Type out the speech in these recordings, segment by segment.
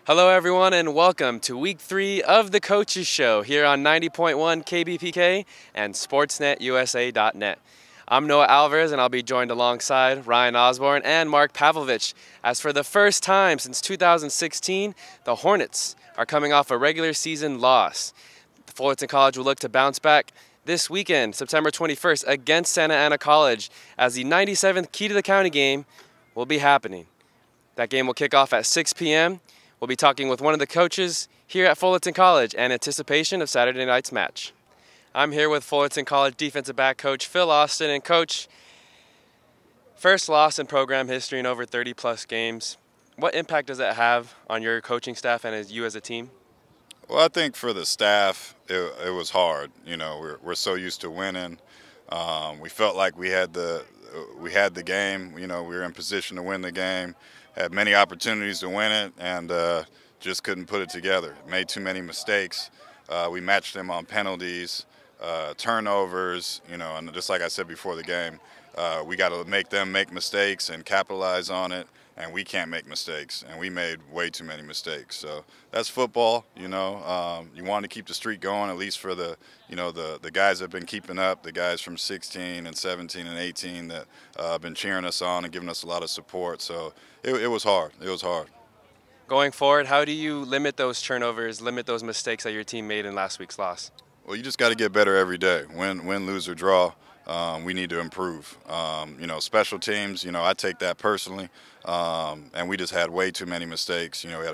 Hello everyone and welcome to week 3 of the Coaches Show here on 90.1 KBPK and SportsNetUSA.net. I'm Noah Alvarez and I'll be joined alongside Ryan Osborne and Mark Pavlovich. As for the first time since 2016, the Hornets are coming off a regular season loss. The Fullerton College will look to bounce back this weekend, September 21st, against Santa Ana College as the 97th Key to the County game will be happening. That game will kick off at 6 p.m. We'll be talking with one of the coaches here at Fullerton College in anticipation of Saturday night's match. I'm here with Fullerton College defensive back coach Phil Austin. And coach, first loss in program history in over 30-plus games. What impact does that have on your coaching staff and as you as a team? Well, I think for the staff, it was hard. You know, we're so used to winning. We felt like we had the game. You know, we were in position to win the game. Had many opportunities to win it, and just couldn't put it together. Made too many mistakes. We matched them on penalties, turnovers. You know, and just like I said before the game, we got to make them make mistakes and capitalize on it. And we can't make mistakes, and we made way too many mistakes. So that's football, you know. You want to keep the streak going, at least for the guys that have been keeping up, the guys from 16 and 17 and 18 that have been cheering us on and giving us a lot of support. So it was hard. It was hard. Going forward, how do you limit those turnovers, limit those mistakes that your team made in last week's loss? Well, you just got to get better every day. Win, lose, or draw. We need to improve. You know, special teams, you know, I take that personally. And we just had way too many mistakes. You know, we had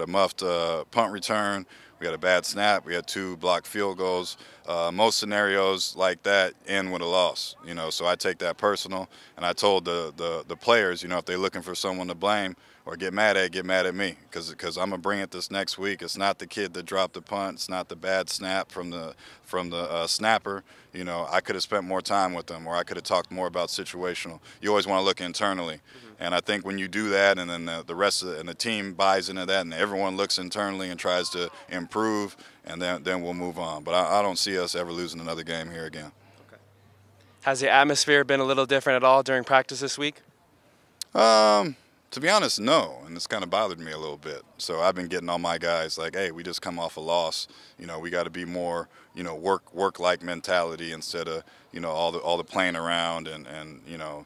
a muffed punt return. We had a bad snap. We had 2 blocked field goals. Most scenarios like that end with a loss. You know, so I take that personal. And I told the players, you know, if they're looking for someone to blame or get mad at me, because I'm gonna bring it this next week. It's not the kid that dropped the punt. It's not the bad snap from the snapper. You know, I could have spent more time with them, or I could have talked more about situational. You always want to look internally. And I think when you do that, and then the rest of the team buys into that, and everyone looks internally and tries to improve, and then we'll move on. But I don't see us ever losing another game here again. Okay. Has the atmosphere been a little different at all during practice this week? To be honest, no, and it's kind of bothered me a little bit. So I've been getting all my guys like, hey, we just come off a loss. You know, we got to be more, you know, work-like mentality instead of, you know, all the playing around and you know,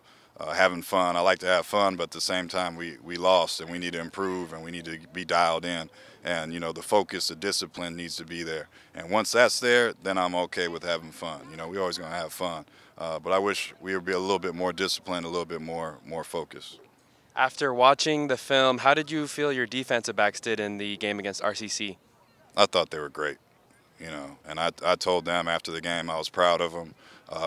having fun. I like to have fun, but at the same time, we lost, and we need to improve, and we need to be dialed in. And, you know, the focus, the discipline needs to be there. And once that's there, then I'm okay with having fun. You know, we're always going to have fun. But I wish we would be a little bit more disciplined, a little bit more focused. After watching the film, how did you feel your defensive backs did in the game against RCC? I thought they were great. You know, and I told them after the game I was proud of them.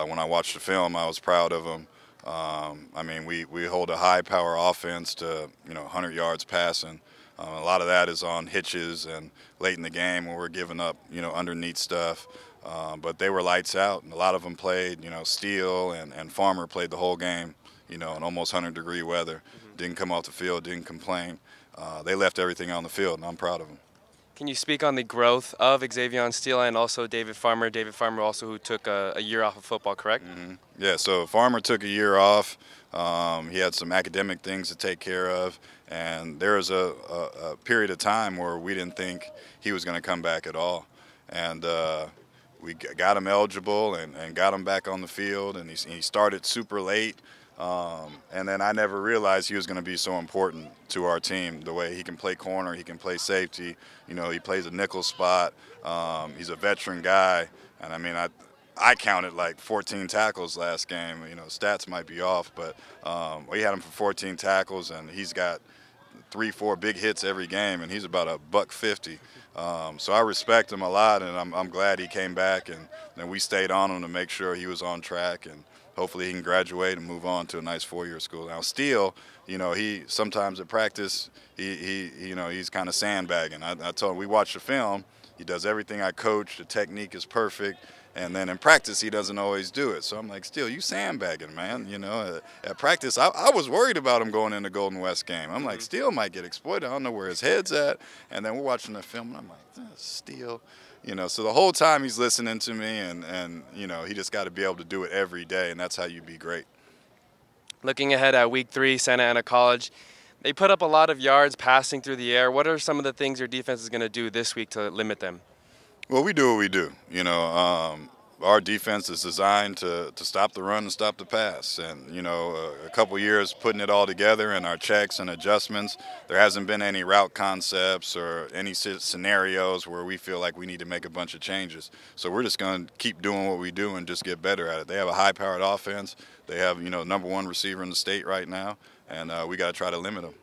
When I watched the film, I was proud of them. I mean, we hold a high-power offense to, you know, 100 yards passing. A lot of that is on hitches and late in the game when we're giving up, you know, underneath stuff. But they were lights out, and a lot of them played, you know, Steele and Farmer played the whole game, you know, in almost 100-degree weather. Didn't come off the field, didn't complain. They left everything on the field, and I'm proud of them. Can you speak on the growth of Xavier Steele and also David Farmer? David Farmer also who took a year off of football, correct? Mm-hmm. Yeah, so Farmer took a year off. He had some academic things to take care of, and there was a period of time where we didn't think he was going to come back at all. And we got him eligible and got him back on the field, and he started super late. And then I never realized he was going to be so important to our team, the way he can play corner, he can play safety, you know, he plays a nickel spot. He's a veteran guy, and I mean, I counted like 14 tackles last game. You know, stats might be off, but we had him for 14 tackles, and he's got 3-4 big hits every game, and he's about $150. So I respect him a lot, and I'm glad he came back, and we stayed on him to make sure he was on track, and hopefully he can graduate and move on to a nice 4-year school. Now Steele, you know, he sometimes at practice you know, he's kind of sandbagging. I told him, we watched the film, he does everything I coach, the technique is perfect, and then in practice he doesn't always do it. So I'm like, Steele, you sandbagging, man. You know, at practice I was worried about him going in the Golden West game. I'm like, Steele might get exploited. I don't know where his head's at. And then we're watching the film, and I'm like, Steele. You know, so the whole time he's listening to me, and you know, he just got to be able to do it every day, and that's how you be great. Looking ahead at week 3, Santa Ana College, They put up a lot of yards passing through the air. What are some of the things your defense is going to do this week to limit them? Well, we do what we do. Our defense is designed to stop the run and stop the pass. And, a couple years putting it all together in our checks and adjustments, there hasn't been any route concepts or any scenarios where we feel like we need to make a bunch of changes. So we're just going to keep doing what we do and just get better at it. They have a high-powered offense. They have, number one receiver in the state right now, and we got to try to limit them.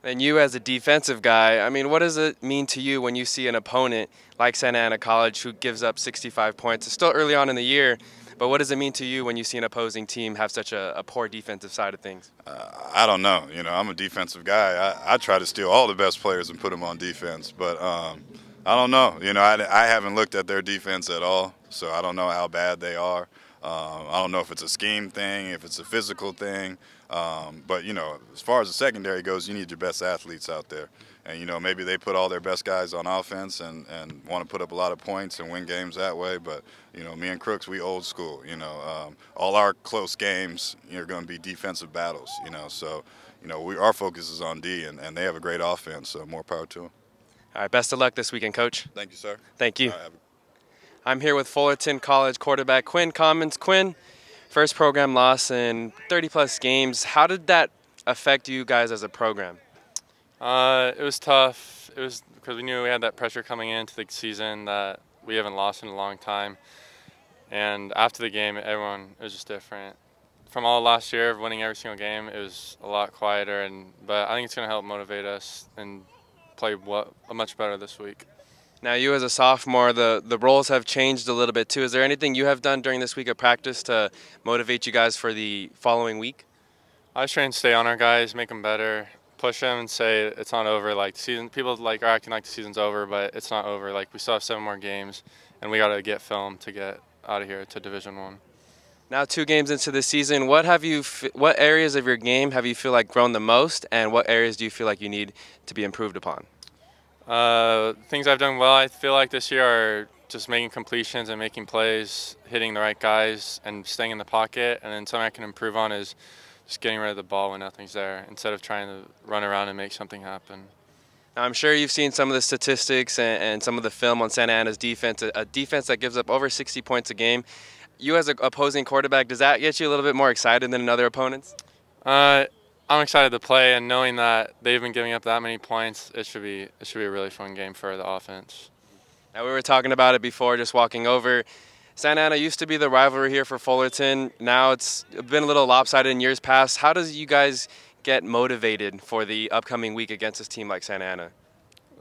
And you as a defensive guy, what does it mean to you when you see an opponent like Santa Ana College who gives up 65 points? It's still early on in the year, but what does it mean to you when you see an opposing team have such a poor defensive side of things? I don't know. I'm a defensive guy. I try to steal all the best players and put them on defense, but I don't know. I haven't looked at their defense at all, so I don't know how bad they are. I don't know if it's a scheme thing, if it's a physical thing. But, as far as the secondary goes, you need your best athletes out there. And, maybe they put all their best guys on offense and want to put up a lot of points and win games that way. But, me and Crooks, we old school. All our close games are going to be defensive battles, So, our focus is on D, and they have a great offense, so more power to them. All right, best of luck this weekend, Coach. Thank you, sir. Thank you. All right, I'm here with Fullerton College quarterback Quinn Commons. Quinn, first program loss in 30-plus games. How did that affect you guys as a program? It was tough. It was because we knew we had that pressure coming into the season that we haven't lost in a long time. And after the game, it was just different. From all last year of winning every single game, it was a lot quieter. But I think it's going to help motivate us and play much better this week. Now, you as a sophomore, the roles have changed a little bit too. Is there anything you have done during this week of practice to motivate you guys for the following week? I was trying to stay on our guys, make them better, push them and say it's not over. Like the season, people are acting like the season's over, but it's not over. Like we still have 7 more games, and we got to get film to get out of here to Division I. Now 2 games into the season, what areas of your game have you feel like grown the most, and what areas do you feel like you need to be improved upon? Things I've done well, I feel like this year, are just making completions and making plays, hitting the right guys, and staying in the pocket. And then something I can improve on is just getting rid of the ball when nothing's there, instead of trying to run around and make something happen. Now, I'm sure you've seen some of the statistics and some of the film on Santa Ana's defense, a defense that gives up over 60 points a game. You as an opposing quarterback, does that get you a little bit more excited than other opponents? I'm excited to play, and knowing that they've been giving up that many points, it should be a really fun game for the offense. Now, we were talking about it before, just walking over. Santa Ana used to be the rivalry here for Fullerton. Now it's been a little lopsided in years past. How does you guys get motivated for the upcoming week against this team like Santa Ana?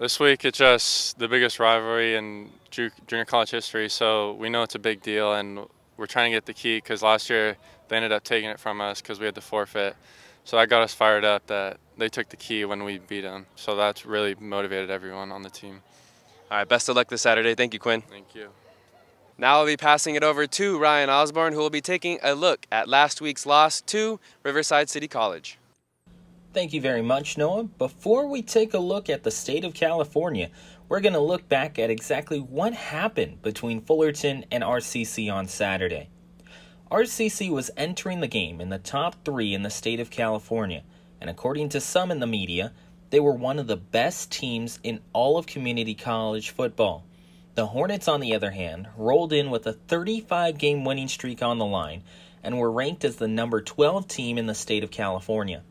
This week, it's just the biggest rivalry in junior college history, so we know it's a big deal, and we're trying to get the key because last year they ended up taking it from us because we had the forfeit. So that got us fired up that they took the key when we beat them. So that's really motivated everyone on the team. All right, best of luck this Saturday. Thank you, Quinn. Thank you. Now I'll be passing it over to Ryan Osborne, who will be taking a look at last week's loss to Riverside City College. Thank you very much, Noah. Before we take a look at the state of California, we're going to look back at exactly what happened between Fullerton and RCC on Saturday. RCC was entering the game in the top 3 in the state of California, and according to some in the media, they were one of the best teams in all of community college football. The Hornets, on the other hand, rolled in with a 35-game winning streak on the line and were ranked as the number 12 team in the state of California.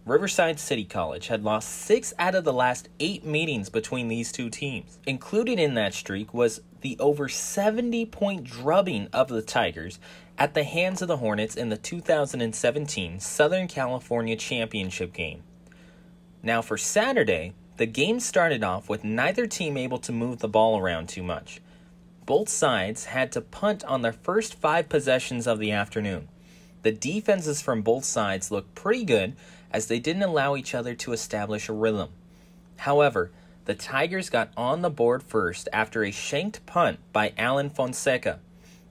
Riverside City College had lost 6 out of the last 8 meetings between these two teams. Included in that streak was the over 70-point drubbing of the Tigers at the hands of the Hornets in the 2017 Southern California Championship game. Now for Saturday, the game started off with neither team able to move the ball around too much. Both sides had to punt on their first 5 possessions of the afternoon. The defenses from both sides looked pretty good as they didn't allow each other to establish a rhythm. However, the Tigers got on the board first after a shanked punt by Alan Fonseca.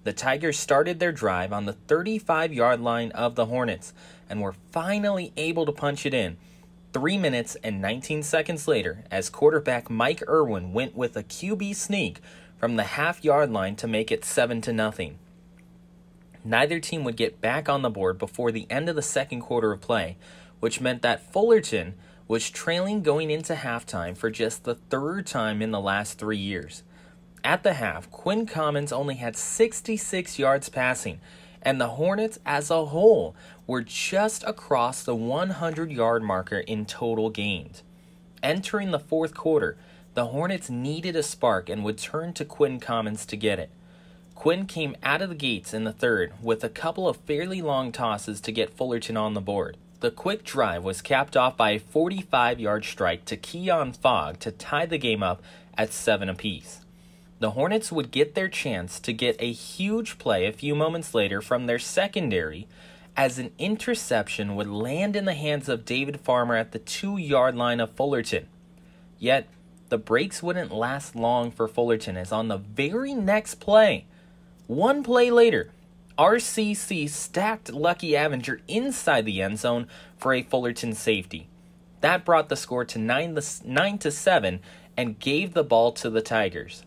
The Tigers started their drive on the 35-yard line of the Hornets and were finally able to punch it in 3 minutes and 19 seconds later as quarterback Mike Irwin went with a QB sneak from the half-yard line to make it 7-0. Neither team would get back on the board before the end of the second quarter of play, which meant that Fullerton was trailing going into halftime for just the third time in the last 3 years. At the half, Quinn Commons only had 66 yards passing, and the Hornets as a whole were just across the 100-yard marker in total gains. Entering the fourth quarter, the Hornets needed a spark and would turn to Quinn Commons to get it. Quinn came out of the gates in the third with a couple of fairly long tosses to get Fullerton on the board. The quick drive was capped off by a 45-yard strike to Keon Fogg to tie the game up at 7 apiece. The Hornets would get their chance to get a huge play a few moments later from their secondary as an interception would land in the hands of David Farmer at the 2-yard line of Fullerton. Yet, the breaks wouldn't last long for Fullerton as on the very next play, one play later, RCC stacked Lucky Avenger inside the end zone for a Fullerton safety. That brought the score to 9-7 and gave the ball to the Tigers.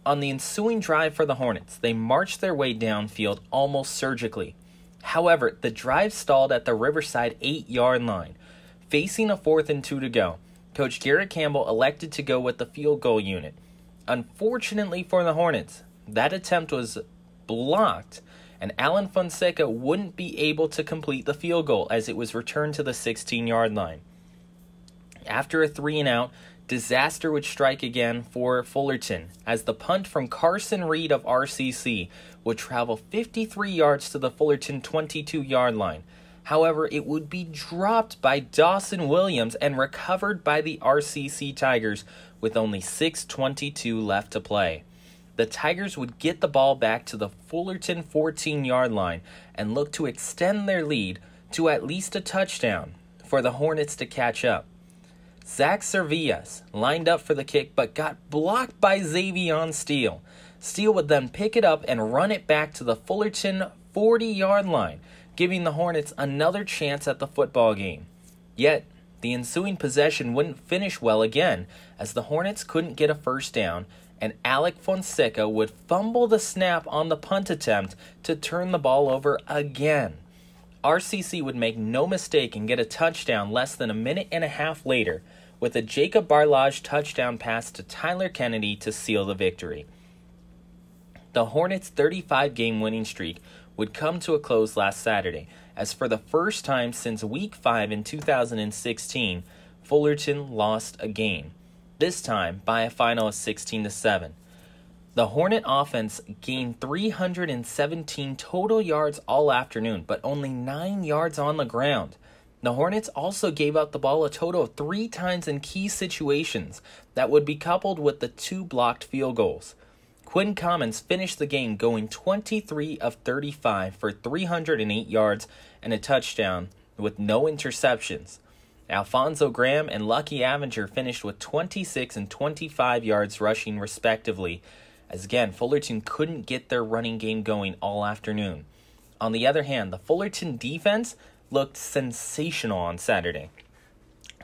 On the ensuing drive for the Hornets, they marched their way downfield almost surgically. However, the drive stalled at the Riverside 8-yard line. Facing a 4th and 2 to go, Coach Garrett Campbell elected to go with the field goal unit. Unfortunately for the Hornets, that attempt was blocked, and Alan Fonseca wouldn't be able to complete the field goal as it was returned to the 16-yard line. After a 3-and-out, disaster would strike again for Fullerton as the punt from Carson Reed of RCC would travel 53 yards to the Fullerton 22-yard line. However, it would be dropped by Dawson Williams and recovered by the RCC Tigers with only 6:22 left to play. The Tigers would get the ball back to the Fullerton 14-yard line and look to extend their lead to at least a touchdown for the Hornets to catch up. Zach Servillas lined up for the kick but got blocked by Xavion Steele. Steele would then pick it up and run it back to the Fullerton 40-yard line, giving the Hornets another chance at the football game. Yet, the ensuing possession wouldn't finish well again, as the Hornets couldn't get a first down, and Alec Fonseca would fumble the snap on the punt attempt to turn the ball over again. RCC would make no mistake and get a touchdown less than a minute and a half later, with a Jacob Barlage touchdown pass to Tyler Kennedy to seal the victory. The Hornets' 35-game winning streak would come to a close last Saturday, as for the first time since Week 5 in 2016, Fullerton lost a game, this time by a final of 16-7. The Hornet offense gained 317 total yards all afternoon, but only 9 yards on the ground. The Hornets also gave up the ball a total of 3 times in key situations that would be coupled with the 2 blocked field goals. Quinn Commons finished the game going 23 of 35 for 308 yards and a touchdown with no interceptions. Alfonso Graham and Lucky Avenger finished with 26 and 25 yards rushing respectively, as again, Fullerton couldn't get their running game going all afternoon. On the other hand, the Fullerton defense looked sensational on Saturday.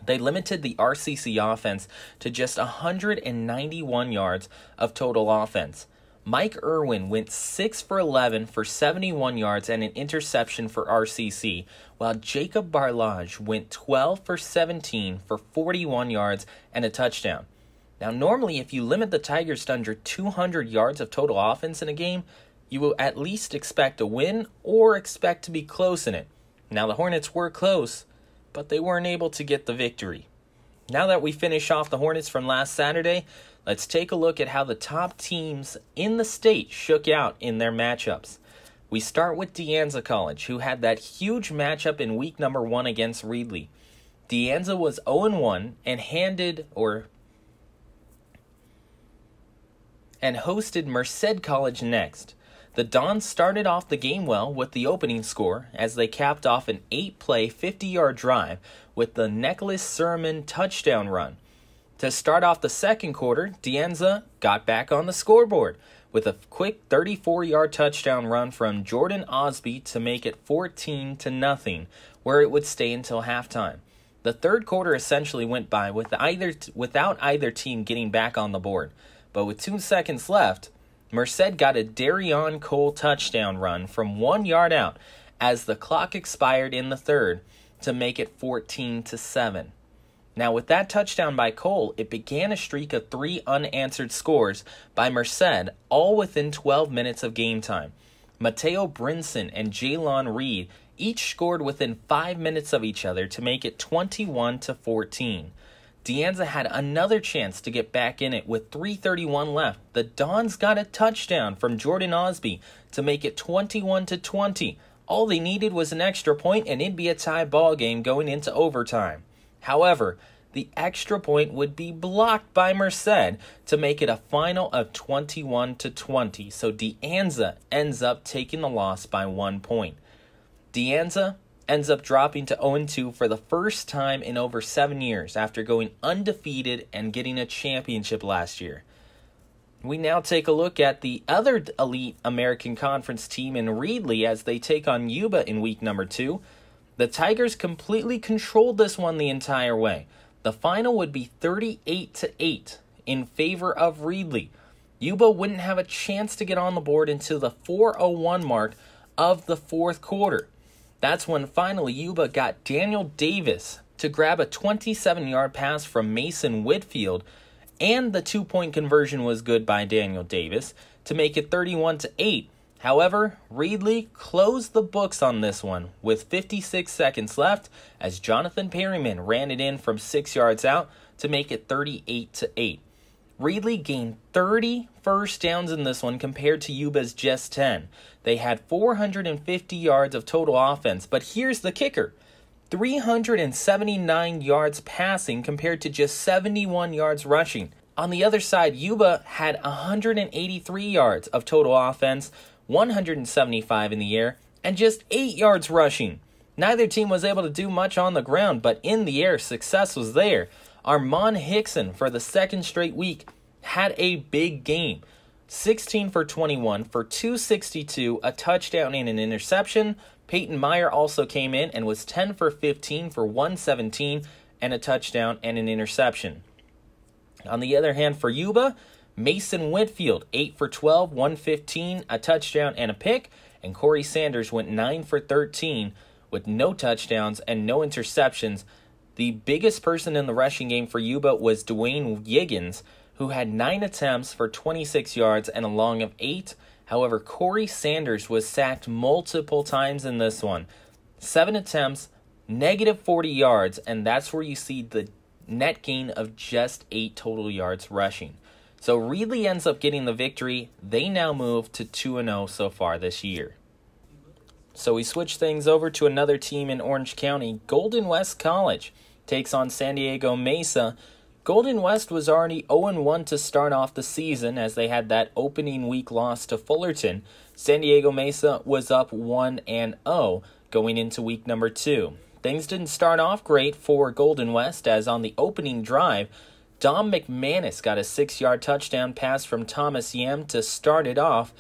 They limited the RCC offense to just 191 yards of total offense. Mike Irwin went 6 for 11 for 71 yards and an interception for RCC, while Jacob Barlage went 12 for 17 for 41 yards and a touchdown. Now, normally, if you limit the Tigers to under 200 yards of total offense in a game, you will at least expect a win or expect to be close in it. Now, the Hornets were close, but they weren't able to get the victory. Now that we finish off the Hornets from last Saturday, let's take a look at how the top teams in the state shook out in their matchups. We start with De Anza College, who had that huge matchup in week number 1 against Reedley. De Anza was 0-1 and hosted Merced College next. The Dons started off the game well with the opening score as they capped off an 8-play, 50-yard drive with the Nicholas Sermon touchdown run. To start off the second quarter, De Anza got back on the scoreboard with a quick 34-yard touchdown run from Jordan Osby to make it 14-0, where it would stay until halftime. The third quarter essentially went by without either team getting back on the board, but with 2 seconds left, Merced got a Darion Cole touchdown run from 1 yard out as the clock expired in the third to make it 14-7. Now, with that touchdown by Cole, it began a streak of 3 unanswered scores by Merced, all within 12 minutes of game time. Mateo Brinson and Jaylon Reed each scored within 5 minutes of each other to make it 21-14. Anza had another chance to get back in it with 3:31 left. The Dons got a touchdown from Jordan Osby to make it 21-20. All they needed was an extra point and it'd be a tie ball game going into overtime. However, the extra point would be blocked by Merced to make it a final of 21-20. So Anza ends up taking the loss by 1 point. Anza ends up dropping to 0-2 for the first time in over 7 years after going undefeated and getting a championship last year. We now take a look at the other elite American Conference team in Reedley as they take on Yuba in week number 2. The Tigers completely controlled this one the entire way. The final would be 38-8 in favor of Reedley. Yuba wouldn't have a chance to get on the board until the 4:01 mark of the fourth quarter. That's when finally Yuba got Daniel Davis to grab a 27-yard pass from Mason Whitfield, and the 2-point conversion was good by Daniel Davis to make it 31-8. However, Reedley closed the books on this one with 56 seconds left as Jonathan Perryman ran it in from 6 yards out to make it 38-8. Reedley gained 30 first downs in this one compared to Yuba's just 10. They had 450 yards of total offense, but here's the kicker. 379 yards passing compared to just 71 yards rushing. On the other side, Yuba had 183 yards of total offense, 175 in the air, and just 8 yards rushing. Neither team was able to do much on the ground, but in the air, success was there. Armon Hickson, for the second straight week, had a big game. 16 for 21 for 262, a touchdown and an interception. Peyton Meyer also came in and was 10 for 15 for 117 and a touchdown and an interception. On the other hand, for Yuba, Mason Whitfield, 8 for 12, 115, a touchdown and a pick. And Corey Sanders went 9 for 13 with no touchdowns and no interceptions. The biggest person in the rushing game for Yuba was Dwayne Yiggins, who had 9 attempts for 26 yards and a long of 8. However, Corey Sanders was sacked multiple times in this one. 7 attempts, negative 40 yards, and that's where you see the net gain of just 8 total yards rushing. So Reedley ends up getting the victory. They now move to 2-0 so far this year. So we switch things over to another team in Orange County. Golden West College takes on San Diego Mesa. Golden West was already 0-1 to start off the season as they had that opening week loss to Fullerton. San Diego Mesa was up 1-0 going into week number 2. Things didn't start off great for Golden West as on the opening drive, Dom McManus got a 6-yard touchdown pass from Thomas Yam to start it off,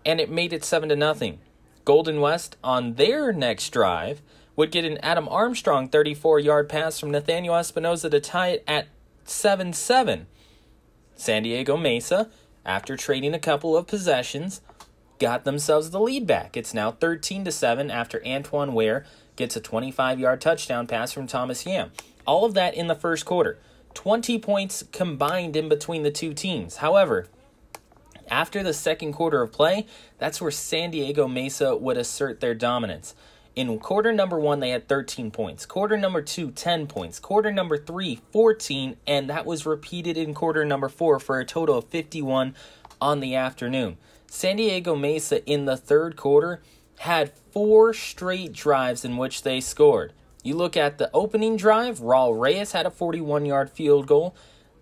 and it made it 7-0. Golden West on their next drive would get an Adam Armstrong 34-yard pass from Nathaniel Espinoza to tie it at 7-7. San Diego Mesa, after trading a couple of possessions, got themselves the lead back. It's now 13-7 after Antoine Ware gets a 25-yard touchdown pass from Thomas Yam. All of that in the first quarter. 20 points combined in between the two teams. However, after the second quarter of play, that's where San Diego Mesa would assert their dominance. In quarter number 1, they had 13 points. Quarter number 2, 10 points. Quarter number 3, 14, and that was repeated in quarter number 4 for a total of 51 on the afternoon. San Diego Mesa in the third quarter had 4 straight drives in which they scored. You look at the opening drive, Raul Reyes had a 41-yard field goal.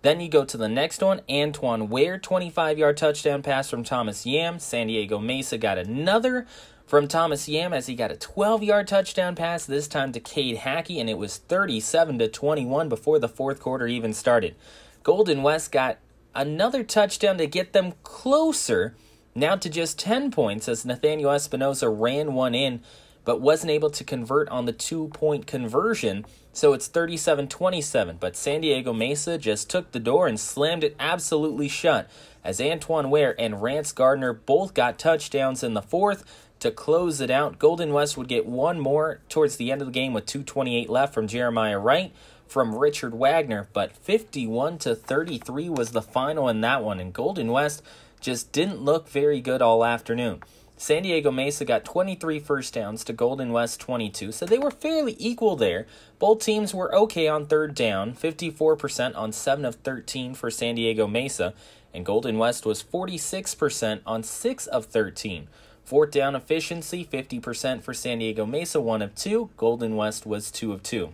Then you go to the next one, Antoine Ware, 25-yard touchdown pass from Thomas Yam. San Diego Mesa got another from Thomas Yam as he got a 12-yard touchdown pass, this time to Cade Hackey, and it was 37-21 before the fourth quarter even started. Golden West got another touchdown to get them closer, now to just 10 points as Nathaniel Espinoza ran one in, but wasn't able to convert on the 2-point conversion, so it's 37-27. But San Diego Mesa just took the door and slammed it absolutely shut, as Antoine Ware and Rance Gardner both got touchdowns in the fourth to close it out. Golden West would get one more towards the end of the game with 2:28 left from Jeremiah Wright from Richard Wagner, but 51-33 was the final in that one, and Golden West just didn't look very good all afternoon. San Diego Mesa got 23 first downs to Golden West 22, so they were fairly equal there. Both teams were okay on third down, 54% on 7 of 13 for San Diego Mesa, and Golden West was 46% on 6 of 13. Fourth down efficiency, 50% for San Diego Mesa, 1 of 2. Golden West was 2 of 2.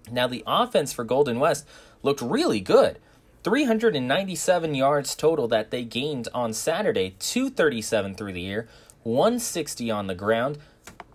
Now the offense for Golden West looked really good. 397 yards total that they gained on Saturday, 237 through the air, 160 on the ground,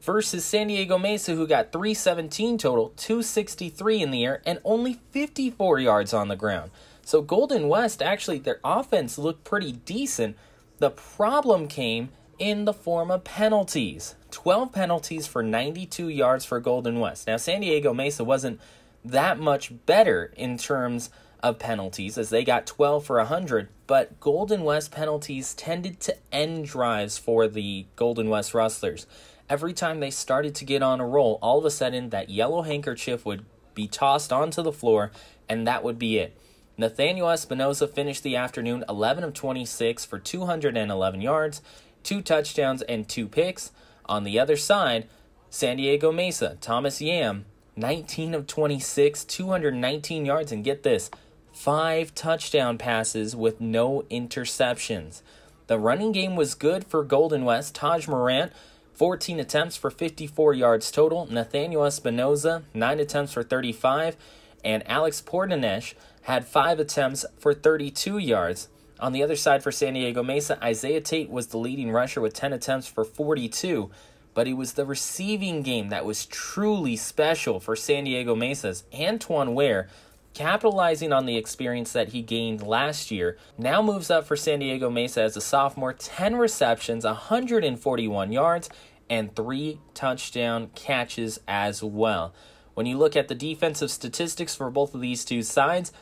versus San Diego Mesa, who got 317 total, 263 in the air, and only 54 yards on the ground. So Golden West, actually, their offense looked pretty decent. The problem came in the form of penalties. 12 penalties for 92 yards for Golden West. Now, San Diego Mesa wasn't that much better in terms of penalties, as they got 12 for 100, but Golden West penalties tended to end drives for the Golden West Rustlers. Every time they started to get on a roll, all of a sudden that yellow handkerchief would be tossed onto the floor, and that would be it. Nathaniel Espinoza finished the afternoon 11 of 26 for 211 yards, 2 touchdowns, and 2 picks. On the other side, San Diego Mesa, Thomas Yam, 19 of 26, 219 yards, and get this, 5 touchdown passes with no interceptions. The running game was good for Golden West. Taj Morant, 14 attempts for 54 yards total. Nathaniel Espinoza, 9 attempts for 35. And Alex Portanesh had 5 attempts for 32 yards. On the other side for San Diego Mesa, Isaiah Tate was the leading rusher with 10 attempts for 42. But it was the receiving game that was truly special for San Diego Mesa's. Antoine Ware, capitalizing on the experience that he gained last year, now moves up for San Diego Mesa as a sophomore, 10 receptions, 141 yards, and 3 touchdown catches as well. When you look at the defensive statistics for both of these two sides,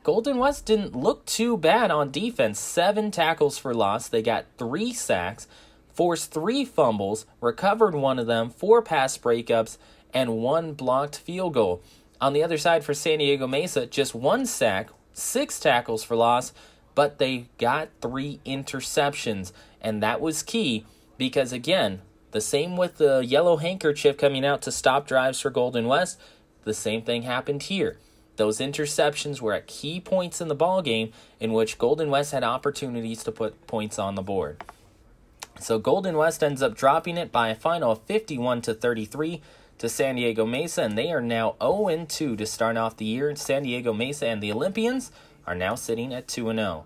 Golden West didn't look too bad on defense. 7 tackles for loss. They got 3 sacks, forced 3 fumbles, recovered 1 of them, 4 pass breakups, and 1 blocked field goal. On the other side for San Diego Mesa, just 1 sack, 6 tackles for loss, but they got 3 interceptions. And that was key because, again, the same with the yellow handkerchief coming out to stop drives for Golden West, the same thing happened here. Those interceptions were at key points in the ballgame in which Golden West had opportunities to put points on the board. So Golden West ends up dropping it by a final of 51-33 to San Diego Mesa, and they are now 0-2 to start off the year. San Diego Mesa and the Olympians are now sitting at 2-0.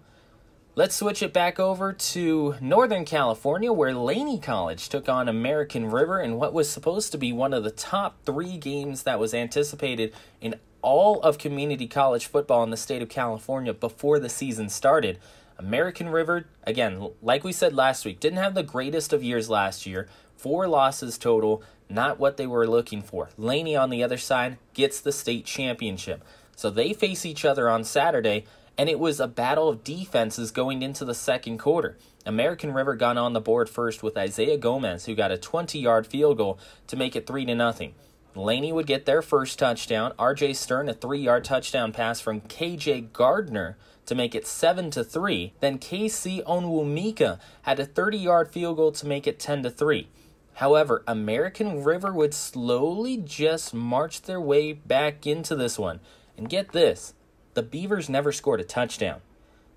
Let's switch it back over to Northern California, where Laney College took on American River in what was supposed to be one of the top 3 games that was anticipated in all of community college football in the state of California before the season started. American River, again, like we said last week, didn't have the greatest of years last year. 4 losses total, not what they were looking for. Laney, on the other side, gets the state championship. So they face each other on Saturday, and it was a battle of defenses going into the second quarter. American River got on the board first with Isaiah Gomez, who got a 20-yard field goal to make it 3-0. Laney would get their first touchdown. R.J. Stern, a 3-yard touchdown pass from K.J. Gardner to make it 7-3. Then K.C. Onwumika had a 30-yard field goal to make it 10-3. However, American River would slowly just march their way back into this one. And get this, the Beavers never scored a touchdown.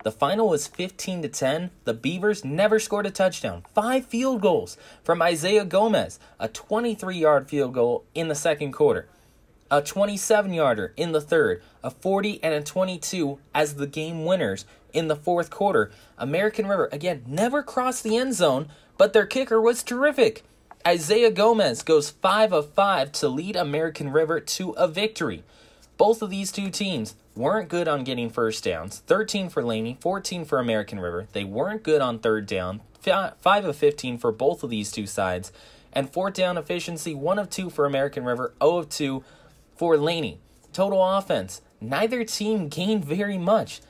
The final was 15-10. The Beavers never scored a touchdown. 5 field goals from Isaiah Gomez, a 23-yard field goal in the second quarter, a 27-yarder in the third, a 40 and a 22 as the game winners in the fourth quarter. American River, again, never crossed the end zone, but their kicker was terrific. Isaiah Gomez goes 5 of 5 to lead American River to a victory. Both of these two teams weren't good on getting first downs. 13 for Laney, 14 for American River. They weren't good on third down. 5 of 15 for both of these two sides. And fourth down efficiency, 1 of 2 for American River, 0 of 2 for Laney. Total offense, neither team gained very much.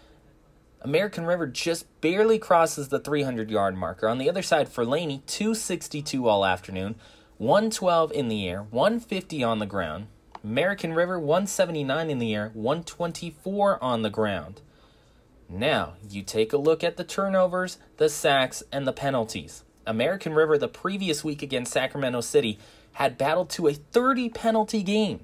American River just barely crosses the 300-yard marker. On the other side for Laney, 262 all afternoon, 112 in the air, 150 on the ground. American River 179 in the air, 124 on the ground. Now, you take a look at the turnovers, the sacks, and the penalties. American River the previous week against Sacramento City had battled to a 30 penalty game.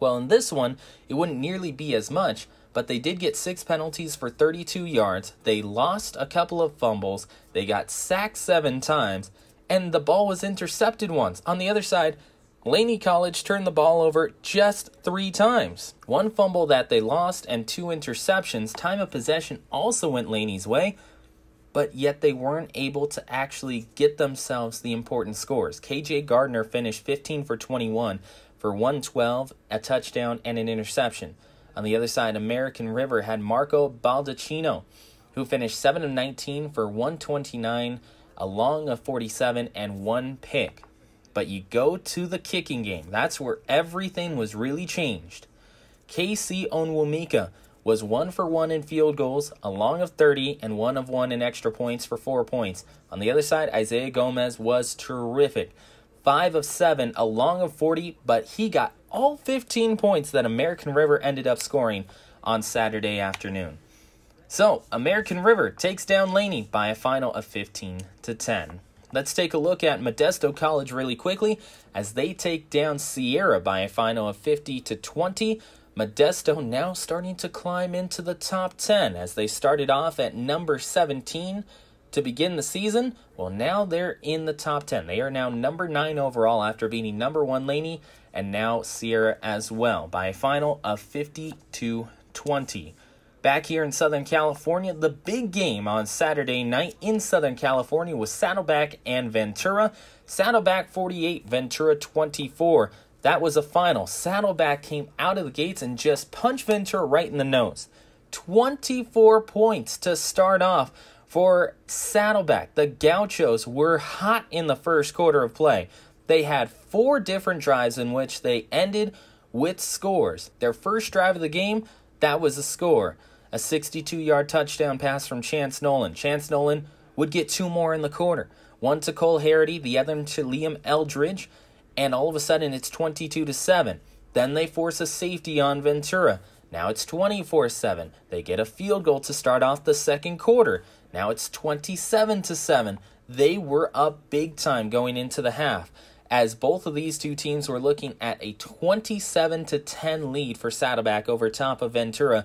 Well, in this one, it wouldn't nearly be as much, but they did get 6 penalties for 32 yards. They lost a couple of fumbles. They got sacked 7 times, and the ball was intercepted once. On the other side, Laney College turned the ball over just 3 times. 1 fumble that they lost and 2 interceptions. Time of possession also went Laney's way, but yet they weren't able to actually get themselves the important scores. KJ Gardner finished 15 for 21 for 112, a touchdown, and an interception. On the other side, American River had Marco Baldacchino, who finished 7 of 19 for 129, a long of 47, and 1 pick. But you go to the kicking game. That's where everything was really changed. KC Onwumika was 1 for 1 in field goals, a long of 30, and 1 of 1 in extra points for 4 points. On the other side, Isaiah Gomez was terrific. 5 of 7, a long of 40, but he got all 15 points that American River ended up scoring on Saturday afternoon. So, American River takes down Laney by a final of 15-10. Let's take a look at Modesto College really quickly as they take down Sierra by a final of 50-20. Modesto now starting to climb into the top 10 as they started off at number 17 to begin the season. Well, now they're in the top 10. They are now number 9 overall after beating number 1 Laney and now Sierra as well by a final of 50-20. Back here in Southern California, the big game on Saturday night in Southern California was Saddleback and Ventura. Saddleback 48, Ventura 24. That was a final. Saddleback came out of the gates and just punched Ventura right in the nose. 24 points to start off for Saddleback. The Gauchos were hot in the first quarter of play. They had 4 different drives in which they ended with scores. Their first drive of the game, that was a score. A 62-yard touchdown pass from Chance Nolan. Chance Nolan would get 2 more in the quarter. One to Cole Harity, the other to Liam Eldridge, and all of a sudden it's 22-7. Then they force a safety on Ventura. Now it's 24-7. They get a field goal to start off the second quarter. Now it's 27-7. They were up big time going into the half, as both of these two teams were looking at a 27-10 lead for Saddleback over top of Ventura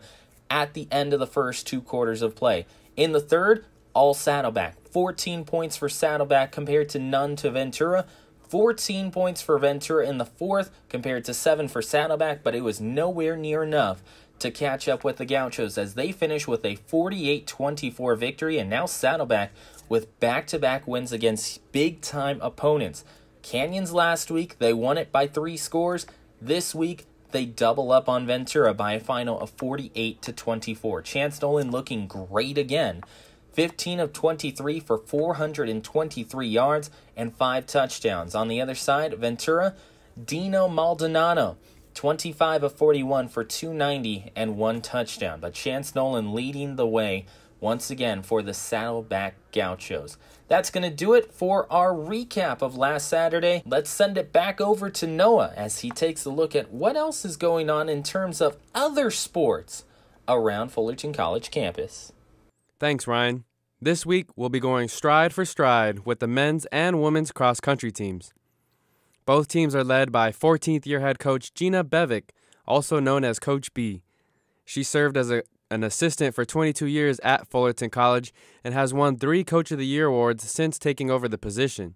at the end of the first 2 quarters of play. In the third, all Saddleback. 14 points for Saddleback compared to none to Ventura. 14 points for Ventura in the fourth compared to 7 for Saddleback, but it was nowhere near enough to catch up with the Gauchos as they finish with a 48-24 victory, and now Saddleback with back-to-back wins against big-time opponents. Canyons last week, they won it by 3 scores. This week, they double up on Ventura by a final of 48-24. Chance Nolan looking great again. 15 of 23 for 423 yards and 5 touchdowns. On the other side, Ventura, Dino Maldonado, 25 of 41 for 290 and 1 touchdown. But Chance Nolan leading the way once again for the Saddleback Gauchos. That's going to do it for our recap of last Saturday. Let's send it back over to Noah as he takes a look at what else is going on in terms of other sports around Fullerton College campus. Thanks, Ryan. This week, we'll be going stride for stride with the men's and women's cross-country teams. Both teams are led by 14th-year head coach Gina Bevick, also known as Coach B. She served as an assistant for 22 years at Fullerton College and has won 3 Coach of the Year awards since taking over the position.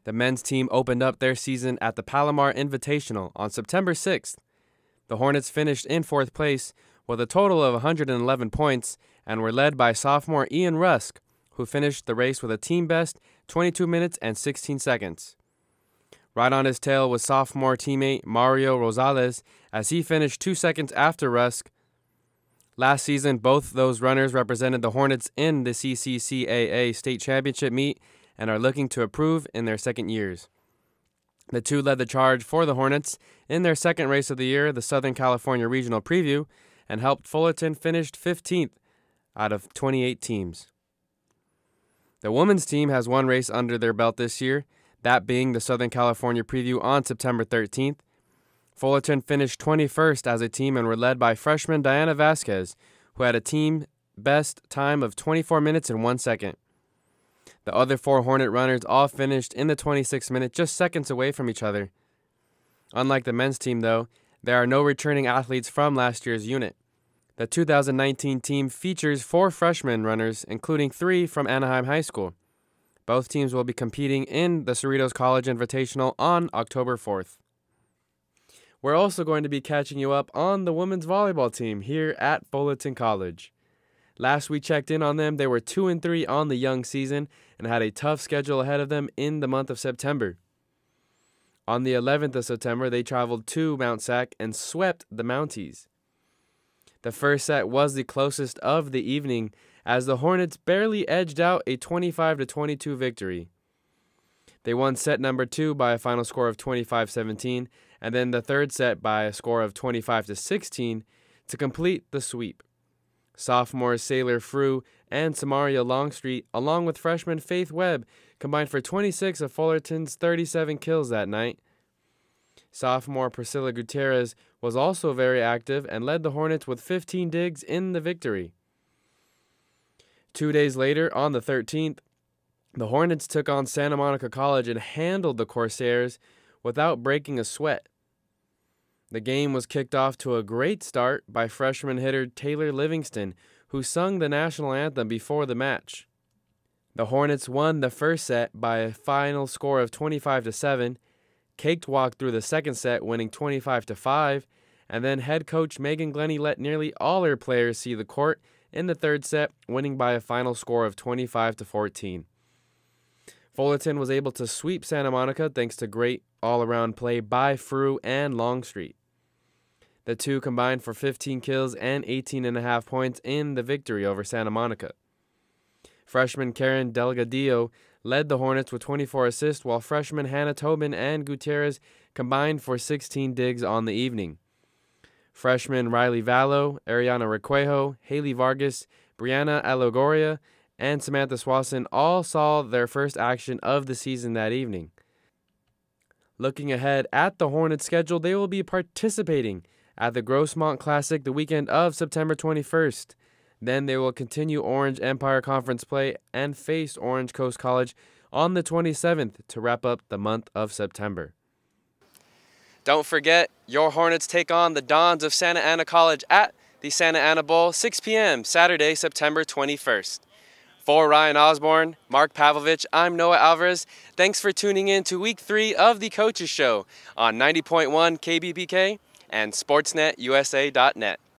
The men's team opened up their season at the Palomar Invitational on September 6th. The Hornets finished in 4th place with a total of 111 points and were led by sophomore Ian Rusk, who finished the race with a team-best 22 minutes and 16 seconds. Right on his tail was sophomore teammate Mario Rosales as he finished 2 seconds after Rusk. Last season, both those runners represented the Hornets in the CCCAA state championship meet and are looking to improve in their second years. The two led the charge for the Hornets in their second race of the year, the Southern California Regional Preview, and helped Fullerton finish 15th out of 28 teams. The women's team has 1 race under their belt this year, that being the Southern California Preview on September 13th. Fullerton finished 21st as a team and were led by freshman Diana Vasquez, who had a team best time of 24 minutes and 1 second. The other 4 Hornet runners all finished in the 26th minute, just seconds away from each other. Unlike the men's team, though, there are no returning athletes from last year's unit. The 2019 team features 4 freshman runners, including 3 from Anaheim High School. Both teams will be competing in the Cerritos College Invitational on October 4th. We're also going to be catching you up on the women's volleyball team here at Fullerton College. Last we checked in on them, they were 2-3 on the young season and had a tough schedule ahead of them in the month of September. On the 11th of September, they traveled to Mount Sac and swept the Mounties. The first set was the closest of the evening as the Hornets barely edged out a 25-22 victory. They won set number 2 by a final score of 25-17, and then the third set by a score of 25-16 to complete the sweep. Sophomores Sailor Frew and Samaria Longstreet, along with freshman Faith Webb, combined for 26 of Fullerton's 37 kills that night. Sophomore Priscilla Gutierrez was also very active and led the Hornets with 15 digs in the victory. 2 days later, on the 13th, the Hornets took on Santa Monica College and handled the Corsairs without breaking a sweat. The game was kicked off to a great start by freshman hitter Taylor Livingston, who sung the national anthem before the match. The Hornets won the first set by a final score of 25-7, cakewalked through the second set, winning 25-5, and then head coach Megan Glennie let nearly all her players see the court in the third set, winning by a final score of 25-14. Fullerton was able to sweep Santa Monica thanks to great all-around play by Frew and Longstreet. The two combined for 15 kills and 18.5 points in the victory over Santa Monica. Freshman Karen Delgadillo led the Hornets with 24 assists, while freshmen Hannah Tobin and Gutierrez combined for 16 digs on the evening. Freshmen Riley Vallo, Ariana Requejo, Haley Vargas, Brianna Alogoria, and Samantha Swanson all saw their first action of the season that evening. Looking ahead at the Hornets' schedule, they will be participating at the Grossmont Classic the weekend of September 21st. Then they will continue Orange Empire Conference play and face Orange Coast College on the 27th to wrap up the month of September. Don't forget, your Hornets take on the Dons of Santa Ana College at the Santa Ana Bowl, 6 p.m. Saturday, September 21st. For Ryan Osborne, Mark Pavlovich, I'm Noah Alvarez. Thanks for tuning in to Week 3 of the Coaches Show on 90.1 KBPK and SportsNetUSA.net.